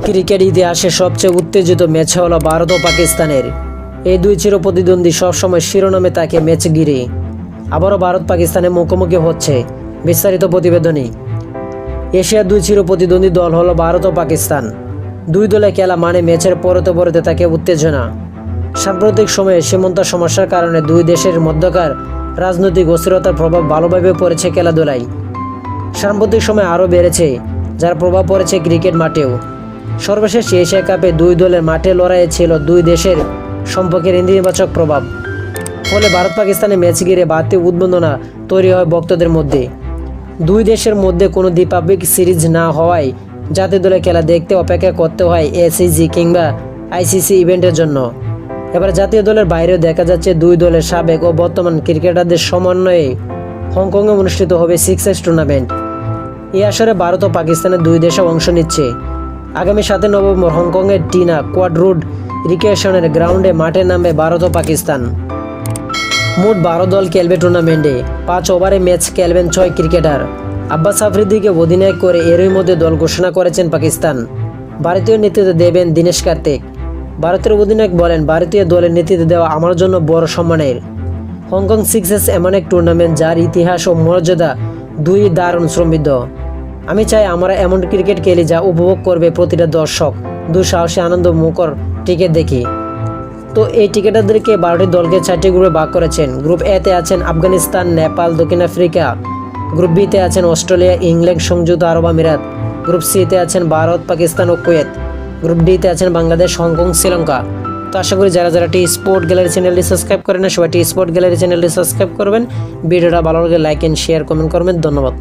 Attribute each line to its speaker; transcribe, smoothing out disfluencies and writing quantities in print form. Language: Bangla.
Speaker 1: ক্রিকেট ইতিহাসে সবচেয়ে উত্তেজিত ম্যাচ হলো ভারত ও পাকিস্তানের। এই দুই চিরপ্রতিদ্বন্দ্বী সবসময় শিরোনামে থাকে ম্যাচ ঘিরে। আবারও ভারত পাকিস্তানের মুখোমুখি হচ্ছে। বিস্তারিত প্রতিবেদনে। এশিয়ার দুই চিরপ্রতিদ্বন্দ্বী দল হলো ভারত ও পাকিস্তান। দুই দলে খেলা মানে ম্যাচের পরতে পরতে থাকে উত্তেজনা। সাম্প্রতিক সময়ে সীমান্ত সমস্যার কারণে দুই দেশের মধ্যকার রাজনৈতিক অস্থিরতার প্রভাব ভালোভাবে পড়েছে খেলাধুলায়। সাম্প্রতিক সময়ে আরও বেড়েছে, যার প্রভাব পড়েছে ক্রিকেট মাঠেও। সর্বশেষ এশিয়া কাপে দুই দলের মাঠে লড়াইয়ে ছিল দুই দেশের সম্পর্কের নেতিবাচক প্রভাব। ফলে ভারত পাকিস্তানের ম্যাচ ঘিরে বাড়তি উদ্বিগ্নতা তৈরি হয় ভক্তদের মধ্যে। দুই দেশের মধ্যে কোনো দ্বিপাক্ষিক সিরিজ না হওয়ায় জাতীয় দলের খেলা দেখতে অপেক্ষা করতে হয় এসিজি কিংবা আইসিসি ইভেন্টের জন্য। এবার জাতীয় দলের বাইরেও দেখা যাচ্ছে দুই দলের সাবেক ও বর্তমান ক্রিকেটারদের সমন্বয়ে হংকংয়ে অনুষ্ঠিত হবে সিক্সেস টুর্নামেন্ট। এই আসরে ভারত ও পাকিস্তানের দুই দেশে অংশ নিচ্ছে। আগামী 7 নভেম্বর হংকংয়ের টিনা কোয়াডরোড রিক্রিয়েশনের গ্রাউন্ডে মাঠে নামবে ভারত ও পাকিস্তান। মোট 12 দল খেলবে টুর্নামেন্টে। 5 ওভারে ম্যাচ খেলবেন 6 ক্রিকেটার। আব্বাস আফ্রিদিকে অধিনায়ক করে এরই মধ্যে দল ঘোষণা করেছেন পাকিস্তান। ভারতীয় নেতৃত্ব দেবেন দীনেশ কার্তিক। ভারতের অধিনায়ক বলেন, ভারতীয় দলের নেতৃত্ব দেওয়া আমার জন্য বড় সম্মানের। হংকং সিক্সেস এমন এক টুর্নামেন্ট যার ইতিহাস ও মর্যাদা দুই দারুণ সমৃদ্ধ। আমি চাই আমরা এমন ক্রিকেট খেলি যা উপভোগ করবে প্রতিটা দর্শক। দুঃসাহসী আনন্দ মুখর টিকিট দেখি। তো এই টিকিটারদেরকে 12টি দলকে 4টি গ্রুপে ভাগ করেছেন। গ্রুপ এতে আছেন আফগানিস্তান, নেপাল, দক্ষিণ আফ্রিকা। গ্রুপ বিতে আছেন অস্ট্রেলিয়া, ইংল্যান্ড, সংযুক্ত আরব আমিরাত। গ্রুপ সিতে আছেন ভারত, পাকিস্তান ও কুয়েত। গ্রুপ ডিতে আছেন বাংলাদেশ, হংকং, শ্রীলঙ্কা। তো আশা করি যারা টি স্পোর্ট গ্যালারি চ্যানেলটি সাবস্ক্রাইব করেন না, সবাই টি স্পোর্ট গ্যালারি চ্যানেলটি সাবস্ক্রাইব করবেন। ভিডিওটা ভালো লাগে লাইক এন্ড শেয়ার কমেন্ট করবেন। ধন্যবাদ।